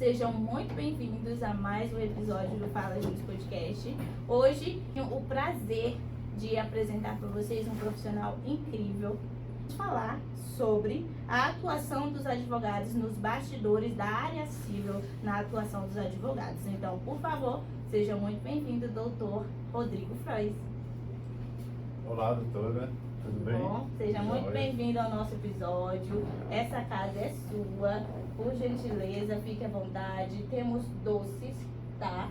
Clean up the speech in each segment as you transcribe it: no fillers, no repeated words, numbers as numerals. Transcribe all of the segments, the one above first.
Sejam muito bem-vindos a mais um episódio do Fala Juntos Podcast. Hoje, tenho o prazer de apresentar para vocês um profissional incrível. Vamos falar sobre a atuação dos advogados nos bastidores da área civil, na atuação dos advogados. Então, por favor, seja muito bem-vindo, doutor Rodrigo Frois. Olá, doutora. Tudo bem? Bom, seja muito bem-vindo ao nosso episódio. Essa casa é sua. Por gentileza, fique à vontade. Temos doces, tá?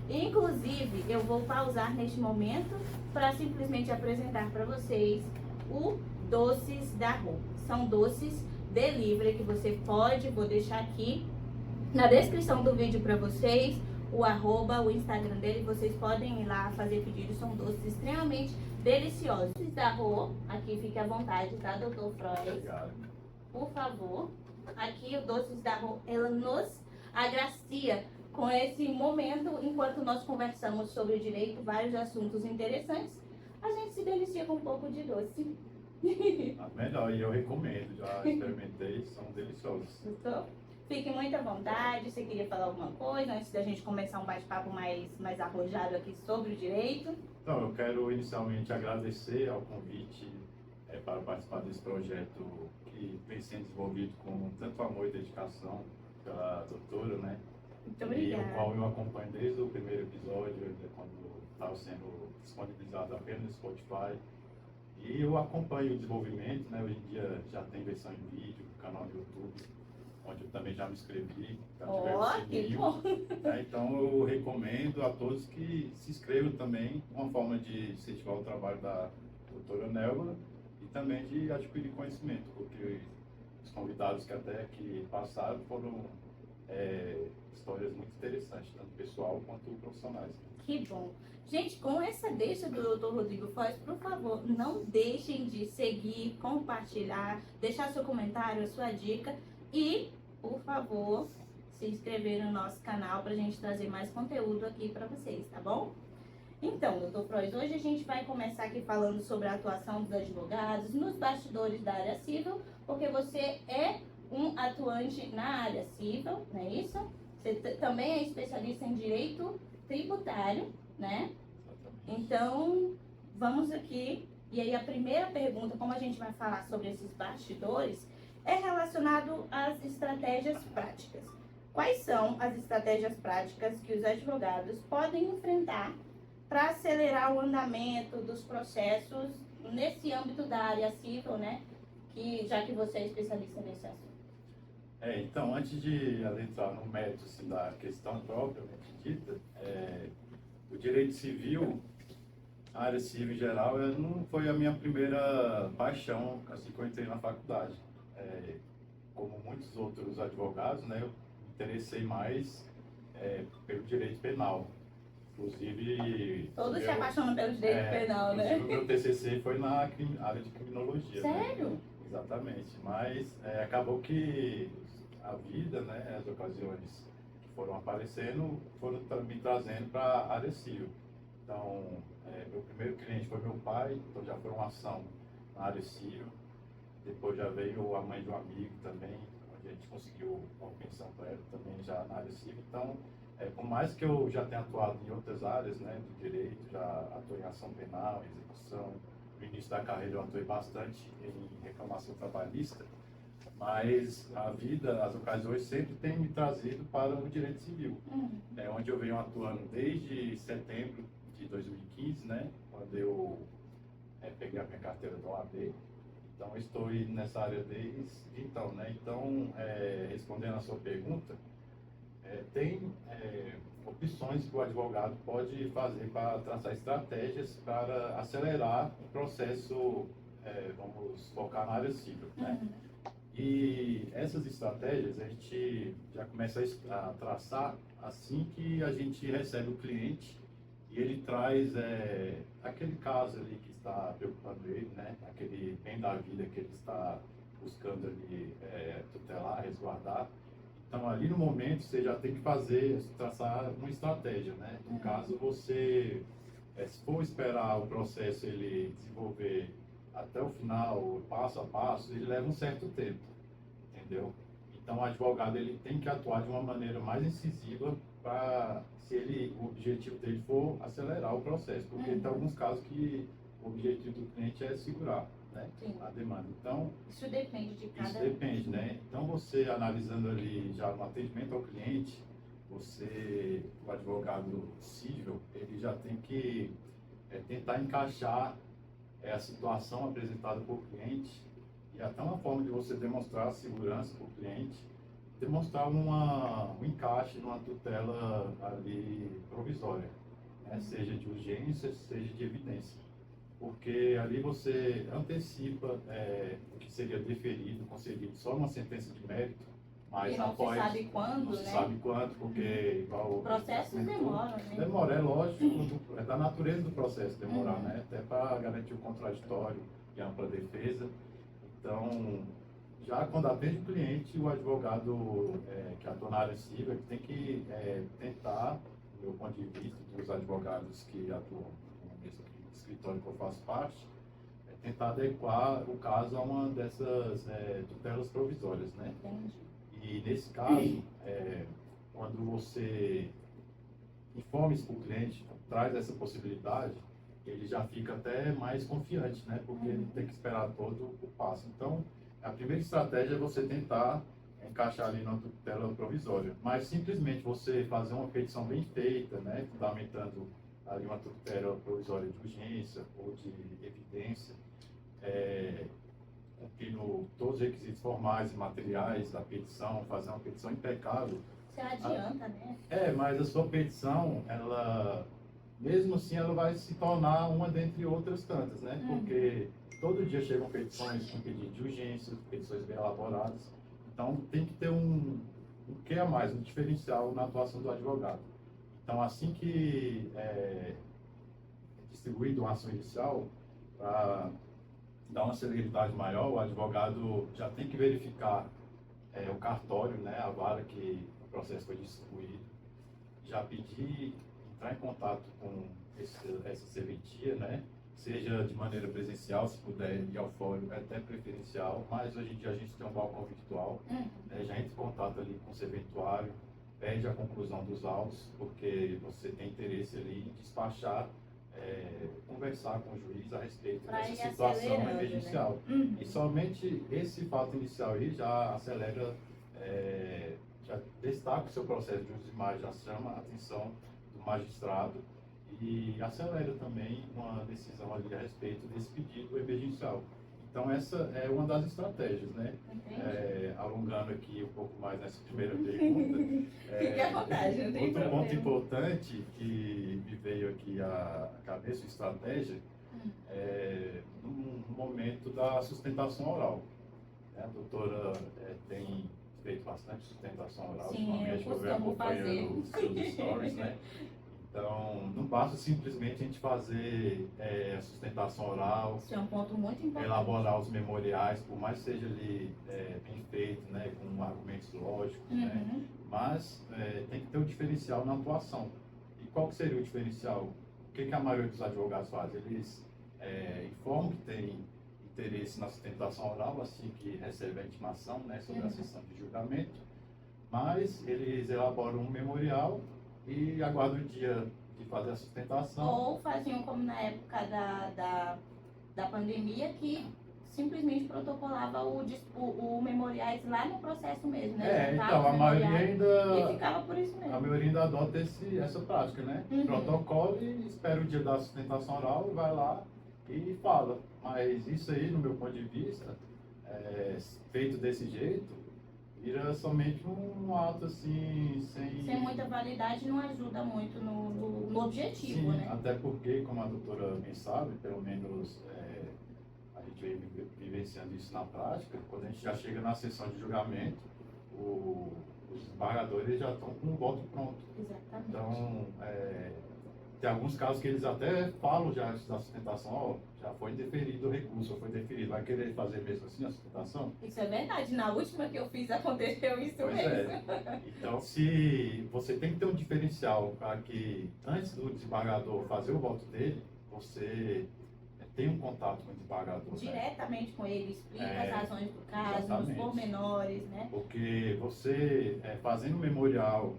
Inclusive, eu vou pausar neste momento para simplesmente apresentar para vocês o Doces da Rô. São doces delivery que você pode, vou deixar aqui na descrição do vídeo para vocês, o @, o Instagram dele, vocês podem ir lá fazer pedido. São doces extremamente deliciosos. Doces da Rô, aqui fique à vontade, tá, doutor Frois? Obrigado. Por favor. Aqui o Doces da Rô, ela nos agracia com esse momento, enquanto nós conversamos sobre o direito, vários assuntos interessantes, a gente se delicia com um pouco de doce. Melhor, e eu recomendo, já experimentei, são deliciosos. Gostou? Fique muito à vontade, você queria falar alguma coisa antes da gente começar um bate-papo mais arrojado aqui sobre o direito? Então, eu quero inicialmente agradecer ao convite para participar desse projeto que vem sendo desenvolvido com tanto amor e dedicação pela doutora, né? Muito obrigada. E o qual eu acompanho desde o primeiro episódio, quando estava sendo disponibilizado apenas no Spotify. E eu acompanho o desenvolvimento, né? Hoje em dia já tem versão em vídeo no canal do YouTube, onde eu também já me inscrevi. Que bom! Então eu recomendo a todos que se inscrevam também, uma forma de incentivar o trabalho da doutora Nelva e também de adquirir conhecimento, porque os convidados que até aqui passaram foram histórias muito interessantes, tanto pessoal quanto profissionais. Que bom. Gente, com essa deixa do Dr. Rodrigo Frois, por favor, não deixem de seguir, compartilhar, deixar seu comentário, sua dica e, por favor, se inscrever no nosso canal para a gente trazer mais conteúdo aqui para vocês, tá bom? Então, Dr. Frois, hoje a gente vai começar aqui falando sobre a atuação dos advogados nos bastidores da área civil, porque você é um atuante na área civil, não é isso? Você também é especialista em direito tributário, né? Então, vamos aqui. E aí a primeira pergunta, como a gente vai falar sobre esses bastidores, é relacionado às estratégias práticas. Quais são as estratégias práticas que os advogados podem enfrentar para acelerar o andamento dos processos nesse âmbito da área civil, né? Já que você é especialista nesse assunto. Então, antes de adentrar no mérito assim, da questão propriamente dita, o direito civil, a área civil em geral, não foi a minha primeira paixão assim que eu entrei na faculdade. Como muitos outros advogados, né, eu me interessei mais pelo direito penal. Inclusive... Todos se apaixonam pelo direito penal, né? O meu TCC foi na área de criminologia. Sério? Né? Exatamente, mas acabou que a vida, né, as ocasiões que foram aparecendo, foram me trazendo para a área civil. Então, meu primeiro cliente foi meu pai, então já foi uma ação na área civil. Depois já veio a mãe de um amigo também, onde a gente conseguiu uma pensão para ela também já na área civil. Então, por mais que eu já tenha atuado em outras áreas, né, do direito, já atuei em ação penal, execução. No início da carreira eu atuei bastante em reclamação trabalhista, mas a vida, as ocasiões sempre têm me trazido para o direito civil, onde eu venho atuando desde setembro de 2015, né, quando eu peguei a minha carteira da OAB. Então eu estou nessa área desde então, né. Então, respondendo a sua pergunta, tem opções que o advogado pode fazer para traçar estratégias para acelerar o processo, vamos focar na área civil, né? E essas estratégias a gente já começa a traçar assim que a gente recebe o cliente e ele traz aquele caso ali que está preocupando ele, né? Aquele bem da vida que ele está buscando ali tutelar, resguardar. Então, ali no momento, você já tem que traçar uma estratégia, né? No caso, você, se for esperar o processo ele desenvolver até o final, passo a passo, ele leva um certo tempo, entendeu? Então, o advogado ele tem que atuar de uma maneira mais incisiva para, se ele, o objetivo dele for acelerar o processo, porque tem alguns casos que o objetivo do cliente é segurar, né, Sim. a demanda. Então, Isso depende de cada... isso depende, né? Então, você analisando ali já no atendimento ao cliente, o advogado civil, ele já tem que tentar encaixar a situação apresentada por cliente, e até uma forma de você demonstrar a segurança para o cliente, demonstrar um encaixe numa tutela ali provisória, né? Seja de urgência, seja de evidência. Porque ali você antecipa o que seria deferido, concedido só uma sentença de mérito, mas E não após... se sabe quando, não né? se sabe quando, porque... igual O processo demora, né? Demora, é lógico, é da natureza do processo demorar, né? Até para garantir o contraditório e ampla defesa. Então, já quando atende o cliente, o advogado que atua na área civil tem que tentar, do meu ponto de vista, dos advogados que atuam nesse escritório que eu faço parte, tentar adequar o caso a uma dessas tutelas provisórias, né? Entendi. E nesse caso, quando você informa isso para o cliente, traz essa possibilidade, ele já fica até mais confiante, né? Porque ele tem que esperar todo o passo. Então, a primeira estratégia é você tentar encaixar ali na tutela provisória. Mas simplesmente você fazer uma petição bem feita, né? Fundamentando ali uma tutela provisória de urgência ou de evidência, cumprindo todos os requisitos formais e materiais da petição, fazer uma petição impecável. Você adianta, né? Mas a sua petição, ela, mesmo assim, ela vai se tornar uma dentre outras tantas, né? Porque todo dia chegam petições com pedido de urgência, petições bem elaboradas. Então, tem que ter um que a mais, um diferencial na atuação do advogado. Então, assim que é distribuído uma ação inicial, para dar uma celeridade maior, o advogado já tem que verificar o cartório, né, a vara que o processo foi distribuído, já pedir, entrar em contato com essa serventia, né, seja de maneira presencial, se puder ir ao fórum, é até preferencial, mas hoje em dia a gente tem um balcão virtual, já entra em contato ali com o serventuário, pede a conclusão dos autos, porque você tem interesse ali em despachar, conversar com o juiz a respeito dessa situação emergencial. Né? E somente esse fato inicial aí já acelera, já destaca o seu processo de uso de imagem, já chama a atenção do magistrado e acelera também uma decisão ali a respeito desse pedido emergencial. Então, essa é uma das estratégias, né? Alongando aqui um pouco mais nessa primeira pergunta. Fique à vontade, não tem outro problema. ponto importante que me veio aqui à cabeça, estratégia, no momento da sustentação oral. A doutora tem feito bastante sustentação oral, ultimamente, eu venho acompanhando os seus stories, né? Então, não basta simplesmente a gente fazer a sustentação oral, isso é um ponto muito importante. Elaborar os memoriais, por mais que seja ali bem feito, né, com argumentos lógicos, né, mas tem que ter um diferencial na atuação. E qual que seria o diferencial? O que a maioria dos advogados faz? Eles informam que tem interesse na sustentação oral, assim que recebe a intimação, né, sobre a sessão de julgamento, mas eles elaboram um memorial e aguarda o dia de fazer a sustentação. Ou faziam como na época da pandemia, que simplesmente protocolava o memoriais lá no processo mesmo, né? Então, a maioria ainda... E ficava por isso mesmo. A maioria ainda adota essa prática, né? Protocola e espera o dia da sustentação oral, vai lá e fala. Mas isso aí, no meu ponto de vista, feito desse jeito, vira somente um ato assim, sem muita validade, não ajuda muito no objetivo, sim, né? Até porque, como a doutora bem sabe, pelo menos a gente vem vivenciando isso na prática, quando a gente já chega na sessão de julgamento, os desembargadores já estão com o voto pronto. Exatamente. Então, tem alguns casos que eles até falam já antes da sustentação, já foi deferido o recurso, foi deferido, vai querer fazer mesmo assim a sustentação? Isso é verdade, na última que eu fiz aconteceu isso pois mesmo. Então, se você tem que ter um diferencial para que, antes do desembargador fazer o voto dele, você tem um contato com o desembargador, né? Diretamente com ele, explica as É, razões do caso, os exatamente. pormenores, né? Porque você, fazendo o memorial,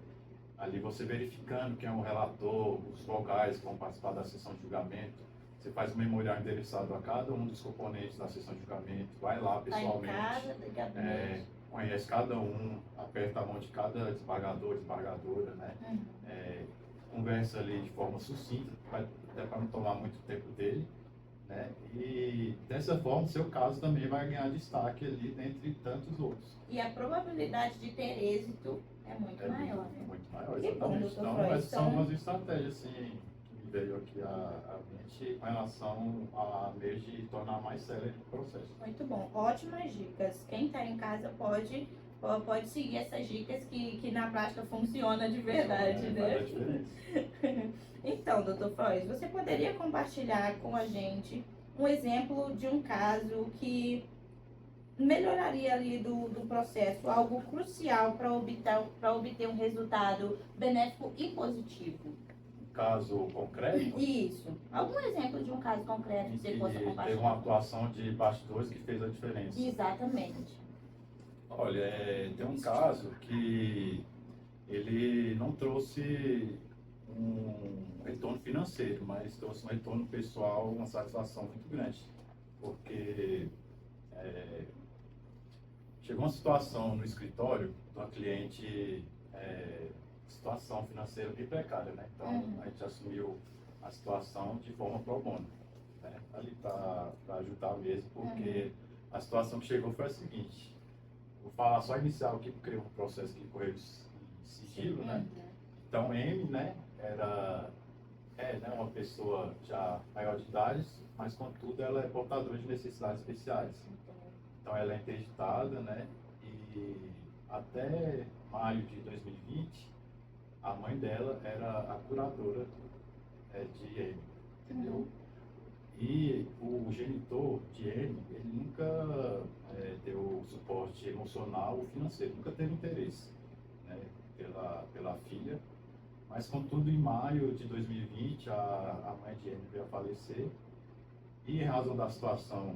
ali você verificando quem é o relator, os vogais que vão participar da sessão de julgamento, você faz um memorial endereçado a cada um dos componentes da sessão de julgamento, vai lá Tá em pessoalmente, casa, do gabinete. conhece cada um, aperta a mão de cada desembargador, desembargadora, né? Conversa ali de forma sucinta, até para não tomar muito tempo dele, né? E dessa forma, seu caso também vai ganhar destaque ali dentre tantos outros. E a probabilidade de ter êxito é muito maior, né? Muito maior, Que bom, exatamente. Dr. Então, Freud. essas são umas estratégias assim, que me veio aqui à mente com relação a meios de tornar mais sério o processo. Muito bom, ótimas dicas. Quem está em casa pode seguir essas dicas que na prática funciona de verdade, né? Faz a diferença. Então, Dr. Freud, você poderia compartilhar com a gente um exemplo de um caso que melhoraria ali do processo, algo crucial para obter um resultado benéfico e positivo? Um caso concreto, Isso. Algum exemplo de um caso concreto que em você que possa teve uma compartilhar? atuação de bastidores que fez a diferença. Exatamente. Olha, tem um caso que ele não trouxe um retorno financeiro, mas trouxe um retorno pessoal, uma satisfação muito grande, porque chegou uma situação no escritório de uma cliente, situação financeira bem precária, né? Então a gente assumiu a situação de forma pro bono, né? Ali para ajudar mesmo, porque a situação que chegou foi a seguinte. Vou falar só inicial aqui, porque é um processo que correu em sigilo, né? Então, M, né, né, uma pessoa já maior de idade, mas, contudo, ela é portadora de necessidades especiais. Então, ela é interditada, né, e até maio de 2020, a mãe dela era a curadora de M, entendeu? E o genitor de M, ele nunca deu suporte emocional ou financeiro, nunca teve interesse, né, pela filha. Mas, contudo, em maio de 2020, a mãe de M veio a falecer e, em razão da situação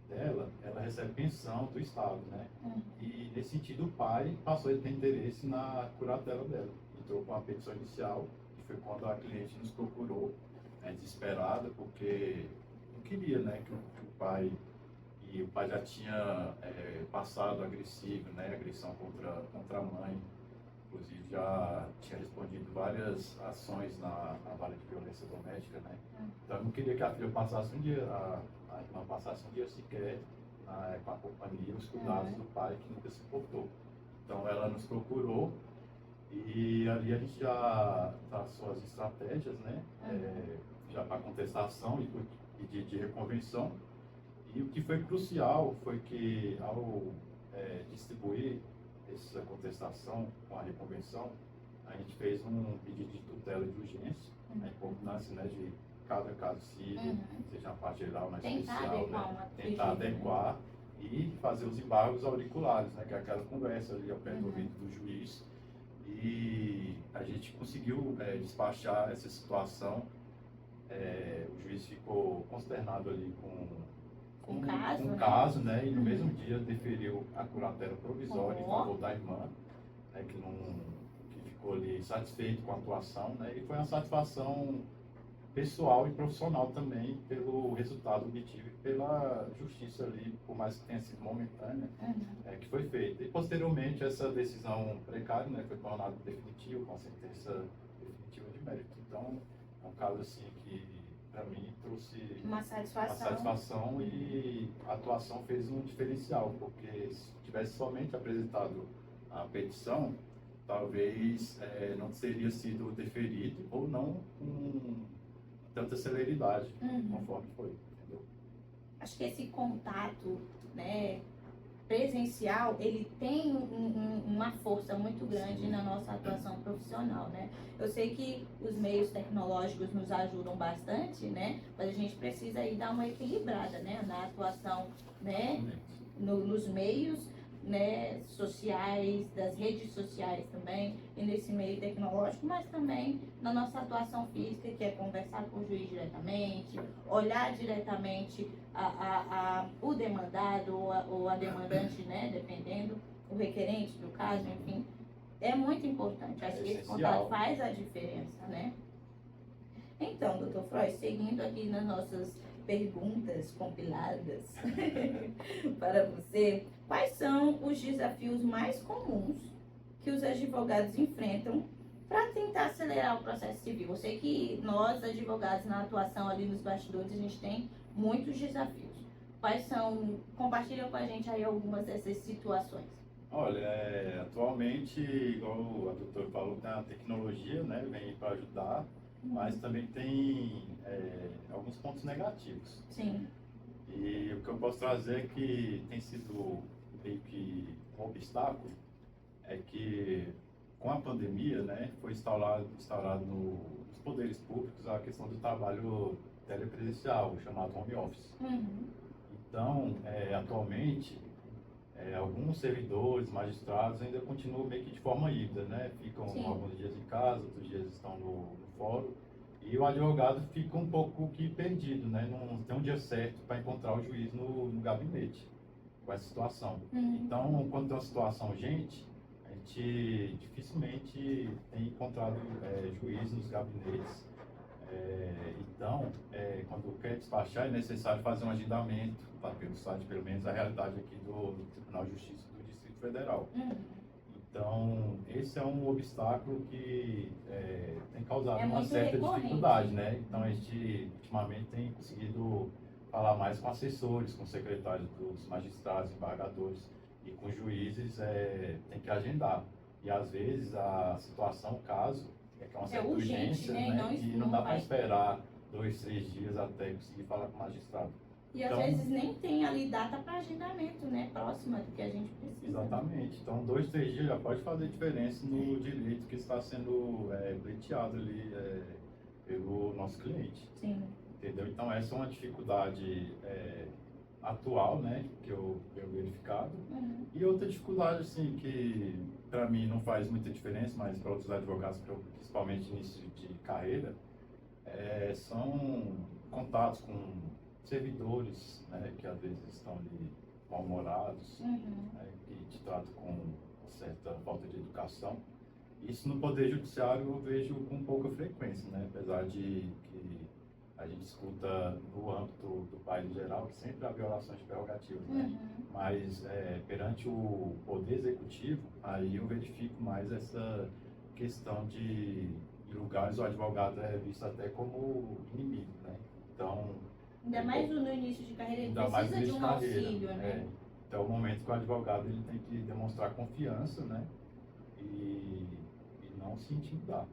dela, ela recebe pensão do Estado, né? E, nesse sentido, o pai passou a ter interesse na curatela dela. Entrou com a petição inicial, que foi quando a cliente nos procurou, desesperada, porque não queria, né, que o pai... E o pai já tinha passado agressivo, né, agressão contra a mãe. Inclusive já tinha respondido várias ações na vara de violência doméstica, né? Então eu não queria que a filha passasse um dia, a irmã passasse um dia sequer com a companhia, os cuidados do pai, que nunca se importou. Então ela nos procurou e ali a gente já traçou as estratégias, né? Já para contestação e de reconvenção. E o que foi crucial foi que, ao distribuir essa contestação com a reconvenção, a gente fez um pedido de tutela de urgência, importância, né, de cada caso civil, seja na parte geral, na especial, né, tentar adequar e fazer os embargos auriculares, né, que é aquela conversa ali ao pé do ouvido do juiz. E a gente conseguiu despachar essa situação. O juiz ficou consternado ali com o caso, né? E no mesmo dia deferiu a curatela provisória em favor da irmã, né? Que ficou ali satisfeito com a atuação, né? E foi uma satisfação pessoal e profissional também pelo resultado obtido e pela justiça ali, por mais que tenha sido momentânea, que foi feita. E posteriormente essa decisão precária, né, foi tornada definitiva, com sentença definitiva de mérito. Então é um caso assim que para mim trouxe uma satisfação e a atuação fez um diferencial, porque se tivesse somente apresentado a petição, talvez não teria sido deferido ou não com tanta celeridade, conforme foi, entendeu? Acho que esse contato, né, presencial, ele tem uma força muito grande na nossa atuação profissional, né? Eu sei que os meios tecnológicos nos ajudam bastante, né? Mas a gente precisa aí dar uma equilibrada, né, na atuação, né, nos meios, né, sociais, das redes sociais também, e nesse meio tecnológico, mas também na nossa atuação física, que é conversar com o juiz diretamente, olhar diretamente o demandado ou a demandante, né, dependendo, o requerente do caso, enfim. É muito importante, acho que esse contato faz a diferença, né? Então, doutor Freud, seguindo aqui nas nossas perguntas compiladas para você, quais são os desafios mais comuns que os advogados enfrentam para tentar acelerar o processo civil? Eu sei que nós, advogados, na atuação ali nos bastidores, a gente tem muitos desafios. Quais são? Compartilha com a gente aí algumas dessas situações. Olha, atualmente, igual a doutora falou, a tecnologia, né, vem para ajudar, mas também tem alguns pontos negativos. Sim. E o que eu posso trazer é que tem sido meio que um obstáculo, é que com a pandemia, né, foi instaurado nos poderes públicos a questão do trabalho telepresencial, chamado home office. Então, atualmente, alguns servidores, magistrados ainda continuam meio que de forma híbrida, né? Ficam alguns dias em casa, outros dias estão no fórum. E o advogado fica um pouco que perdido, né? Não tem um dia certo para encontrar o juiz no gabinete com essa situação. Então, quando tem uma situação urgente, a gente dificilmente tem encontrado juiz nos gabinetes. Então, quando quer despachar, é necessário fazer um agendamento, tá? Pelo site, pelo menos a realidade aqui do Tribunal de Justiça do Distrito Federal. Então, esse é um obstáculo que tem causado uma certa dificuldade, né? Então, a gente, ultimamente, tem conseguido falar mais com assessores, com secretários dos magistrados, embargadores e com juízes, tem que agendar. E, às vezes, a situação, o caso, que é uma certa urgência, né? E não dá para esperar 2, 3 dias até conseguir falar com o magistrado. E às vezes nem tem ali data para agendamento, né? Próxima do que a gente precisa. Exatamente. Então, 2, 3 dias já pode fazer diferença no direito que está sendo pleiteado ali pelo nosso cliente. Sim. Entendeu? Então, essa é uma dificuldade atual, né? Que eu tenho verificado. E outra dificuldade, assim, que para mim não faz muita diferença, mas para outros advogados, principalmente início de carreira, são contatos com servidores, né, que às vezes estão ali mal-humorados, né, que te tratam com certa falta de educação. Isso no Poder Judiciário eu vejo com pouca frequência, né, apesar de que a gente escuta no âmbito do país em geral que sempre há violações de prerrogativas, né? Mas perante o Poder Executivo, aí eu verifico mais essa questão de em lugares o advogado é visto até como inimigo, né? Então, ainda mais no início de carreira, ele precisa de um auxílio, né? Então, é o momento que o advogado ele tem que demonstrar confiança, né? E não se intimidar,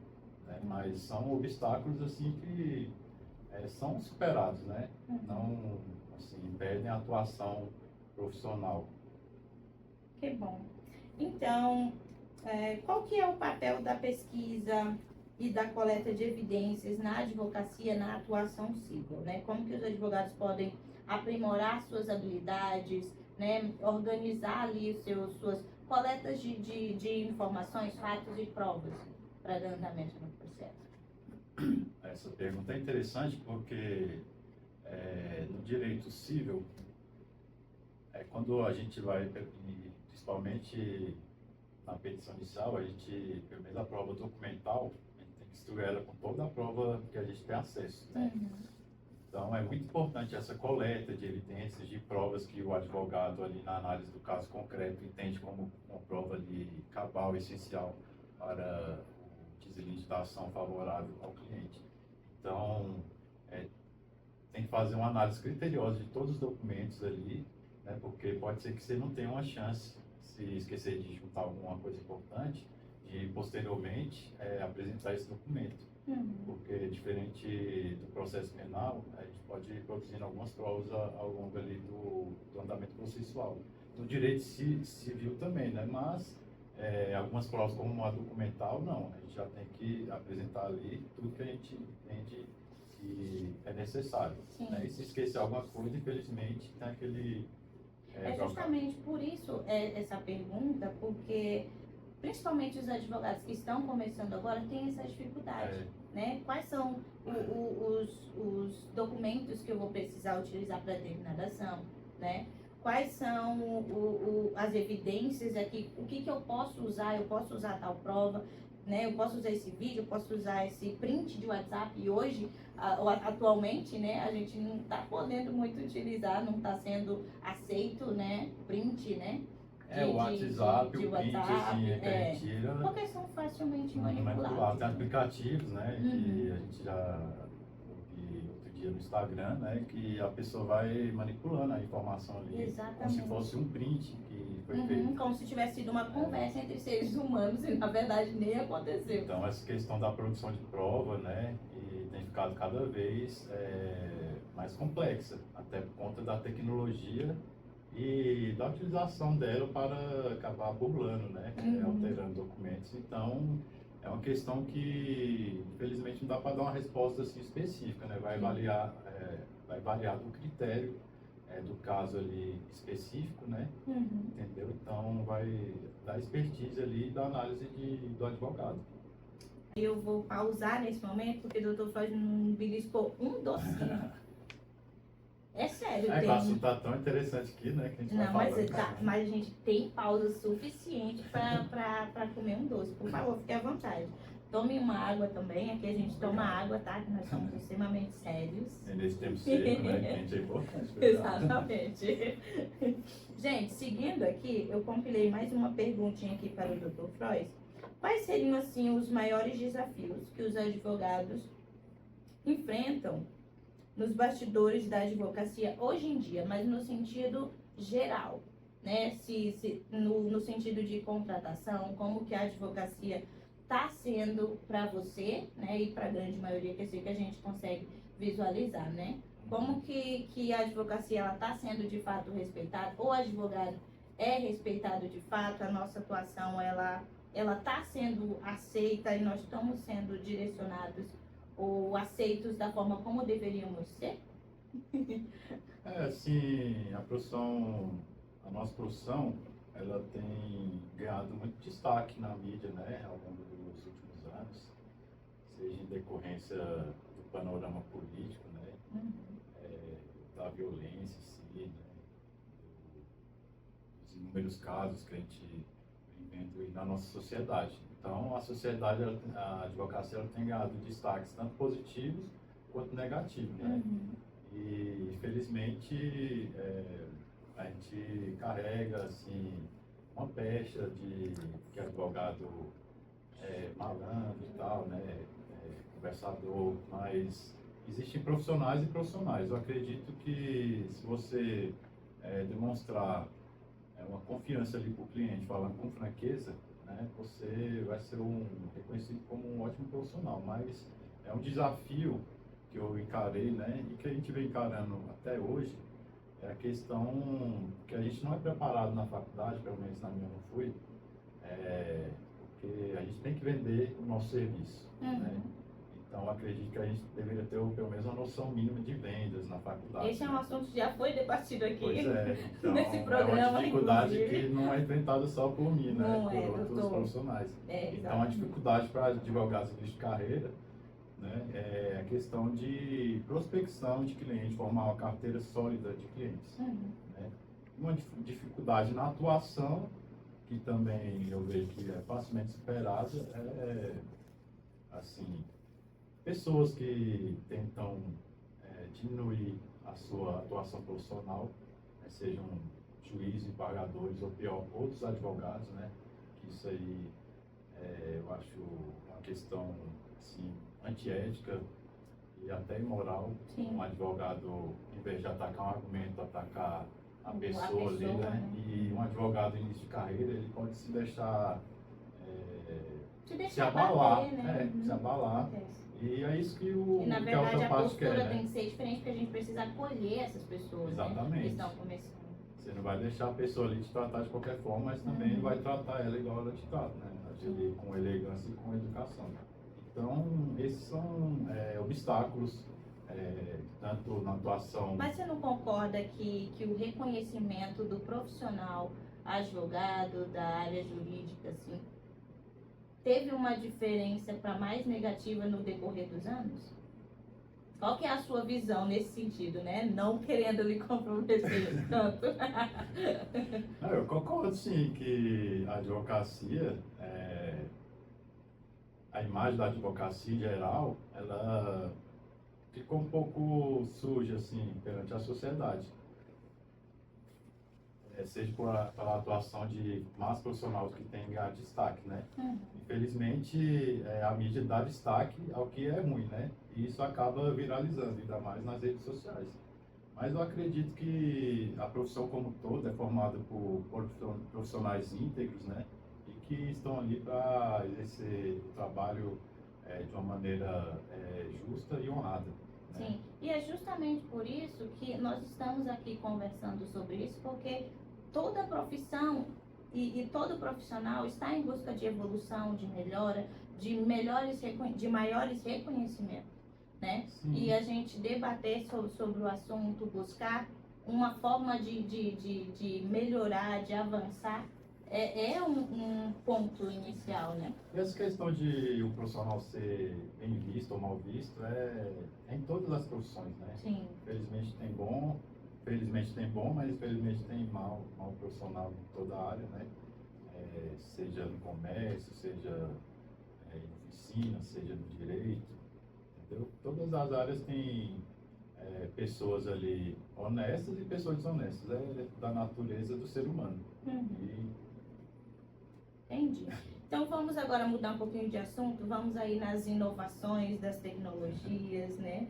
né? Mas são obstáculos, assim, que são superados, né? Não, assim, impedem a atuação profissional. Que bom. Então, qual que é o papel da pesquisa e da coleta de evidências na advocacia, na atuação civil, né? Como que os advogados podem aprimorar suas habilidades, né? Organizar ali suas coletas de informações, fatos e provas para dar andamento no processo? Essa pergunta é interessante porque no direito civil, quando a gente vai, principalmente na petição inicial, a gente, pelo menos a prova documental, instruir ela com toda a prova que a gente tem acesso, né? Então, é muito importante essa coleta de evidências, de provas que o advogado ali na análise do caso concreto entende como uma prova ali cabal, essencial para o deslinde da ação favorável ao cliente. Então, tem que fazer uma análise criteriosa de todos os documentos ali, né? Porque pode ser que você não tenha uma chance, se esquecer de juntar alguma coisa importante, e posteriormente apresentar esse documento. Porque diferente do processo penal, a gente pode ir produzindo algumas provas ao longo ali do andamento processual. No direito civil também, né? Mas algumas provas como a documental, não. A gente já tem que apresentar ali tudo que a gente entende que é necessário. Né? E se esquecer alguma coisa, infelizmente, tem aquele É jogar. justamente por isso essa pergunta, porque principalmente os advogados que estão começando agora têm essa dificuldade, É. né? Quais são os documentos que eu vou precisar utilizar para determinada ação, né? Quais são as evidências aqui, o que eu posso usar? Eu posso usar tal prova, né? Eu posso usar esse vídeo, eu posso usar esse print de WhatsApp e hoje, atualmente, né? A gente não está podendo muito utilizar, não está sendo aceito, né? Print, né? O WhatsApp, de o print, WhatsApp, assim, que a gente tira. porque são facilmente Manipulável. manipuláveis. Tem aplicativos, né, Uhum. que a gente já ouvi outro dia no Instagram, né, que a pessoa vai manipulando a informação ali, Exatamente. como se fosse um print que foi Uhum, feito. como se tivesse sido uma conversa entre seres humanos e na verdade nem aconteceu. Então essa questão da produção de prova, né, e tem ficado cada vez mais complexa, até por conta da tecnologia e da utilização dela para acabar burlando, né, alterando documentos. Então é uma questão que infelizmente não dá para dar uma resposta assim específica, né, vai variar do critério do caso ali específico, né, entendeu? Então vai da expertise ali da análise do advogado. Eu vou pausar nesse momento porque o doutor Freud não beliscou um docinho. É sério, O assunto tá tão interessante aqui, né, que a gente Não, vai mas, falando. mas a gente tem pausa suficiente para comer um doce. Por favor, fique à vontade. Tome uma água também. Aqui a gente toma água, tá? Que nós somos extremamente sérios. E nesse tempo seco, né, que a gente é importante. Exatamente. Gente, seguindo aqui, eu compilei mais uma perguntinha aqui para o Dr. Freud. Quais seriam, assim, os maiores desafios que os advogados enfrentam nos bastidores da advocacia hoje em dia, mas no sentido geral, né? No sentido de contratação, como que a advocacia está sendo para você, né? E para a grande maioria, que eu sei que a gente consegue visualizar, né? Como que a advocacia ela está sendo de fato respeitada, ou o advogado é respeitado de fato, a nossa atuação ela está sendo aceita e nós estamos sendo direcionados ou aceitos da forma como deveríamos ser? Assim, a nossa profissão, ela tem ganhado muito destaque na mídia, né, ao longo dos últimos anos, seja em decorrência do panorama político, né, da violência em si, né, dos inúmeros casos que a gente vem vendo na nossa sociedade. Então, a advocacia ela tem ganhado destaques tanto positivos quanto negativos, né? E, infelizmente, a gente carrega, assim, uma pecha de que advogado é malandro e tal, né? Conversador, mas existem profissionais e profissionais. Eu acredito que se você demonstrar uma confiança ali para o cliente, falando com franqueza, né, você vai ser reconhecido como um ótimo profissional, mas é um desafio que eu encarei, né, e que a gente vem encarando até hoje, é a questão que a gente não é preparado na faculdade, pelo menos na minha não fui, porque a gente tem que vender o nosso serviço, né? Então, acredito que a gente deveria ter pelo menos uma noção mínima de vendas na faculdade. Esse é um assunto que já foi debatido aqui. Pois é, então nesse programa, é uma dificuldade inclusive. que não é enfrentada só por mim, né? Não por outros profissionais. Então, a dificuldade para advogados de carreira, né, é a questão de prospecção de clientes, formar uma carteira sólida de clientes. Né? Uma dificuldade na atuação, que também eu vejo que é facilmente superada, assim, pessoas que tentam diminuir a sua atuação profissional, né, sejam juízes, embargadores ou pior, outros advogados, né, que isso aí eu acho uma questão assim, antiética e até imoral. Sim. Um advogado, em vez de atacar um argumento, atacar a pessoa ali, né? né? E um advogado em início de carreira, ele pode se deixar se abalar, abalar, né? se abalar. E é isso que E na que verdade outra a parte postura quer, né? tem que ser diferente, porque a gente precisa acolher essas pessoas, Exatamente. né? Que estão começando. Você não vai deixar a pessoa ali te tratar de qualquer forma, mas também não vai tratar ela igual ela te trata, né? Agir com elegância e com educação. Então, esses são obstáculos tanto na atuação. Mas você não concorda que o reconhecimento do profissional advogado da área jurídica, assim, teve uma diferença para mais negativa no decorrer dos anos? Qual que é a sua visão nesse sentido, né? Não querendo lhe comprometer tanto. Não, eu concordo sim que a advocacia, a imagem da advocacia em geral, ela ficou um pouco suja assim perante a sociedade. Seja pela atuação de más profissionais que têm ganhado destaque, né? Infelizmente, a mídia dá destaque ao que é ruim, né? E isso acaba viralizando, ainda mais nas redes sociais. Mas eu acredito que a profissão como um todo é formada por profissionais íntegros, né? E que estão ali para exercer o trabalho de uma maneira justa e honrada. Né? Sim, e é justamente por isso que nós estamos aqui conversando sobre isso, porque toda profissão e todo profissional está em busca de evolução, de melhora, de maiores reconhecimentos, né? Sim. E a gente debater sobre o assunto, buscar uma forma de melhorar, de avançar, é um ponto inicial, né? E essa questão de o profissional ser bem visto ou mal visto é em todas as profissões, né? Sim. Felizmente tem bom, mas infelizmente tem mal profissional em toda a área, né? Seja no comércio, seja em oficina, seja no direito, entendeu? Todas as áreas têm pessoas ali honestas e pessoas desonestas, é da natureza do ser humano. Entendi. Então vamos agora mudar um pouquinho de assunto, vamos aí nas inovações das tecnologias, né?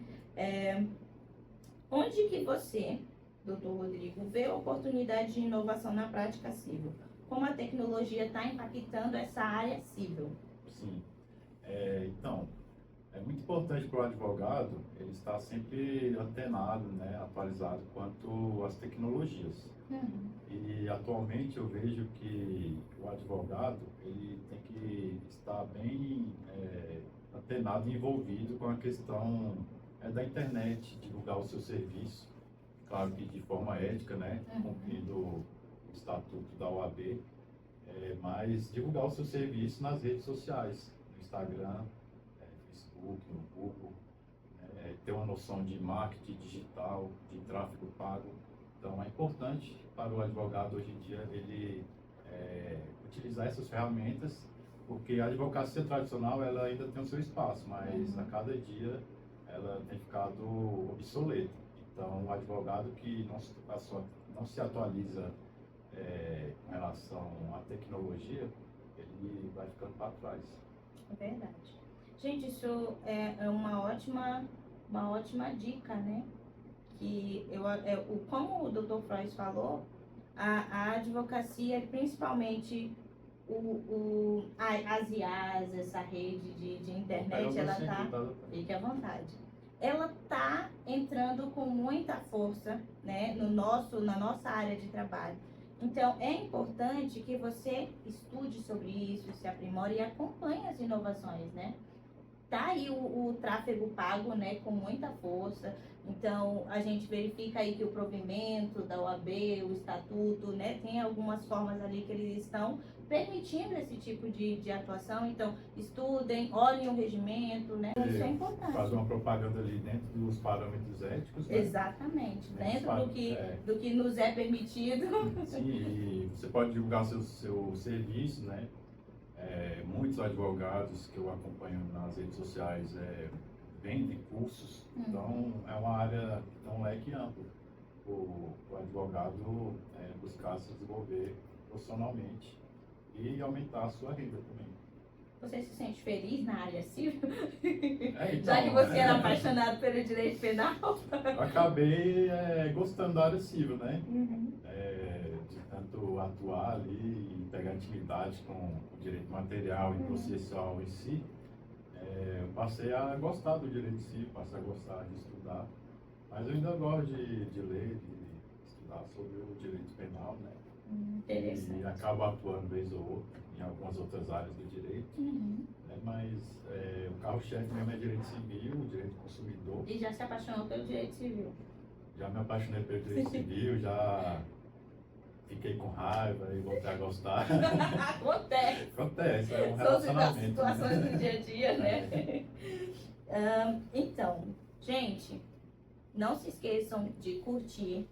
Onde que você, doutor Rodrigo, vê a oportunidade de inovação na prática civil? Como a tecnologia está impactando essa área civil? Sim. Então, é muito importante para o advogado ele estar sempre antenado, né, atualizado quanto às tecnologias. E atualmente eu vejo que o advogado ele tem que estar bem antenado e envolvido com a questão da internet, divulgar o seu serviço, claro que de forma ética, né, cumprindo o estatuto da OAB, mas divulgar o seu serviço nas redes sociais, no Instagram, Facebook, no Google, ter uma noção de marketing digital, de tráfego pago. Então é importante para o advogado hoje em dia ele utilizar essas ferramentas, porque a advocacia tradicional ela ainda tem o seu espaço, mas a cada dia ela tem ficado obsoleta. Então o advogado que não se atualiza com relação à tecnologia, ele vai ficando para trás. É verdade. Gente, isso é uma ótima dica, né? Que como o Dr. Freud falou, a advocacia, principalmente as IAs, essa rede de internet, ela tá, fique à vontade, ela tá entrando com muita força, né, na nossa área de trabalho. Então, é importante que você estude sobre isso, se aprimore e acompanhe as inovações, né? Tá aí o tráfego pago, né, com muita força. Então, a gente verifica aí que o provimento da OAB, o estatuto, né, tem algumas formas ali que eles estão permitindo esse tipo de atuação. Então, estudem, olhem o regimento, né? Isso é importante. Fazer uma propaganda ali dentro dos parâmetros éticos, né? Exatamente, dentro do que nos é permitido. Sim, e você pode divulgar seu serviço, né? Muitos advogados que eu acompanho nas redes sociais vendem cursos, então é uma área, um leque amplo o advogado buscar se desenvolver profissionalmente e aumentar a sua renda também. Você se sente feliz na área civil? Então, já que você era apaixonado pelo direito penal? Eu acabei gostando da área civil, né? De tanto atuar ali e pegar intimidade com o direito material e processual em si, eu passei a gostar do direito civil, passei a gostar de estudar, mas eu ainda gosto de ler, de estudar sobre o direito penal, né? Interessante. E acabo atuando vez ou outra em algumas outras áreas do direito, né? Mas o carro-chefe mesmo é direito civil, direito do consumidor. E já se apaixonou pelo direito civil? Já me apaixonei pelo direito civil, já fiquei com raiva e voltei a gostar. Acontece. Acontece, é um São relacionamento. situações né? do dia a dia, né? Então, gente, não se esqueçam de curtir,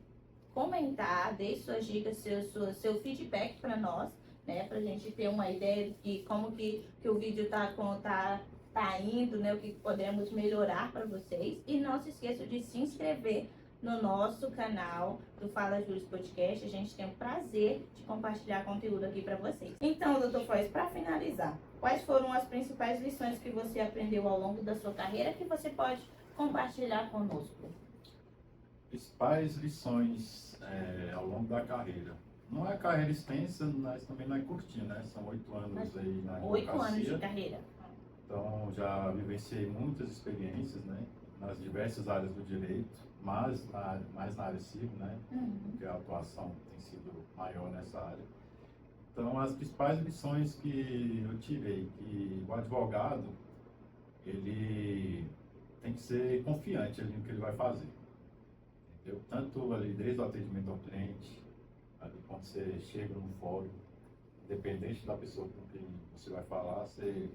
comentar, deixe suas dicas, seu feedback para nós, né? Pra gente ter uma ideia de como que o vídeo tá indo, né? O que podemos melhorar para vocês. E não se esqueçam de se inscrever no nosso canal do Fala Júris Podcast. A gente tem o prazer de compartilhar conteúdo aqui para vocês. Então, doutor Frois, para finalizar, quais foram as principais lições que você aprendeu ao longo da sua carreira que você pode compartilhar conosco? Principais lições ao longo da carreira. Não é carreira extensa, mas também não é curtinha, né? São 8 anos aí na 8 anos de advocacia. carreira. Então, já vivenciei muitas experiências, né? Nas diversas áreas do direito, mais na área civil, né? Porque a atuação tem sido maior nessa área. Então, as principais lições que eu tirei, que o advogado, ele tem que ser confiante ali no que ele vai fazer. Entendeu? Tanto ali desde o atendimento ao cliente, ali quando você chega no fórum, independente da pessoa com quem você vai falar, você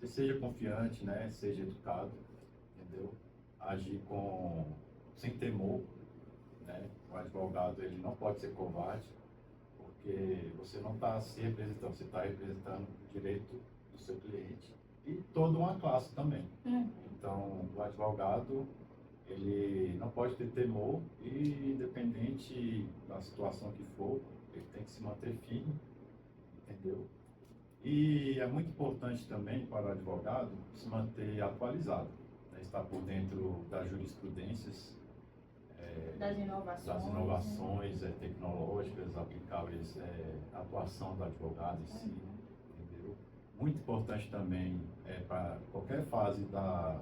seja confiante, né? Seja educado, entendeu? Agir sem temor, né? O advogado, ele não pode ser covarde, porque você não está se representando, você está representando o direito do seu cliente e toda uma classe também. Então, o advogado, ele não pode ter temor e, independente da situação que for, ele tem que se manter firme, entendeu? E é muito importante também para o advogado se manter atualizado, né? Estar por dentro das jurisprudências, Das inovações, tecnológicas aplicáveis à atuação do advogado em si, entendeu? Muito importante também para qualquer fase da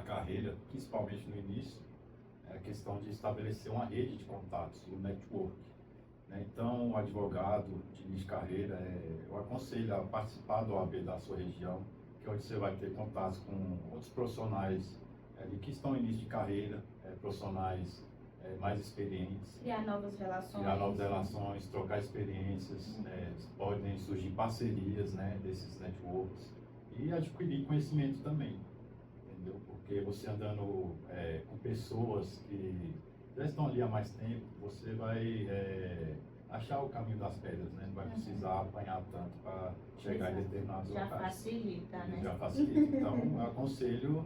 carreira, principalmente no início, é a questão de estabelecer uma rede de contatos, o network, né? Então, o advogado de início de carreira, eu aconselho a participar do OAB da sua região, que é onde você vai ter contatos com outros profissionais que estão em início de carreira, profissionais mais experientes. Criar novas relações. Trocar experiências, podem surgir parcerias, né, desses networks e adquirir conhecimento também, entendeu? Porque você andando com pessoas que já estão ali há mais tempo, você vai achar o caminho das pedras, né? Não vai precisar apanhar tanto para chegar em determinados locais. Já facilita, né? Já facilita. Então, eu aconselho,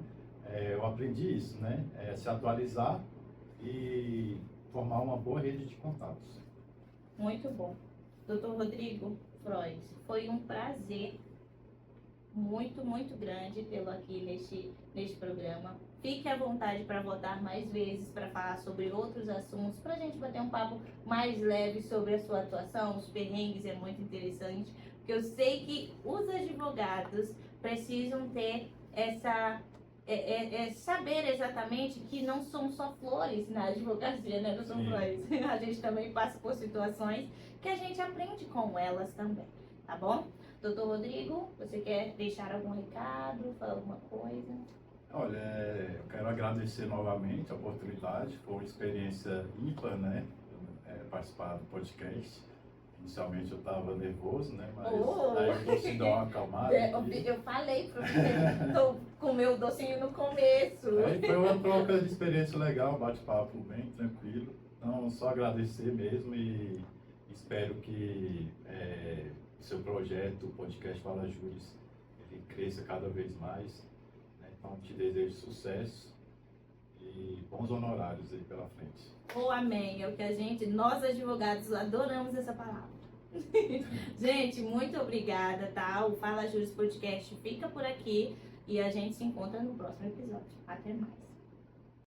eu aprendi isso, né? Se atualizar e formar uma boa rede de contatos. Muito bom. Doutor Rodrigo Frois, foi um prazer muito, muito grande tê-lo aqui neste programa. Fique à vontade para voltar mais vezes, para falar sobre outros assuntos, para a gente bater um papo mais leve sobre a sua atuação, os perrengues, é muito interessante, porque eu sei que os advogados precisam ter saber exatamente que não são só flores na advocacia, né, doutor Frois? A gente também passa por situações que a gente aprende com elas também, tá bom? Doutor Rodrigo, você quer deixar algum recado, falar alguma coisa? Olha, eu quero agradecer novamente a oportunidade, foi uma experiência ímpar, né? Participar do podcast. Inicialmente eu estava nervoso, né? Mas aí o docinho deu uma acalmada. Eu falei para você, tô com o meu docinho no começo. Aí foi uma troca de experiência legal, um bate-papo bem tranquilo. Então, só agradecer mesmo e espero que seu projeto, o podcast Fala Júris, ele cresça cada vez mais. Né? Então, te desejo sucesso e bons honorários aí pela frente. Amém. É o que nós advogados adoramos essa palavra. Gente, muito obrigada, tá? O Fala Júris Podcast fica por aqui e a gente se encontra no próximo episódio. Até mais.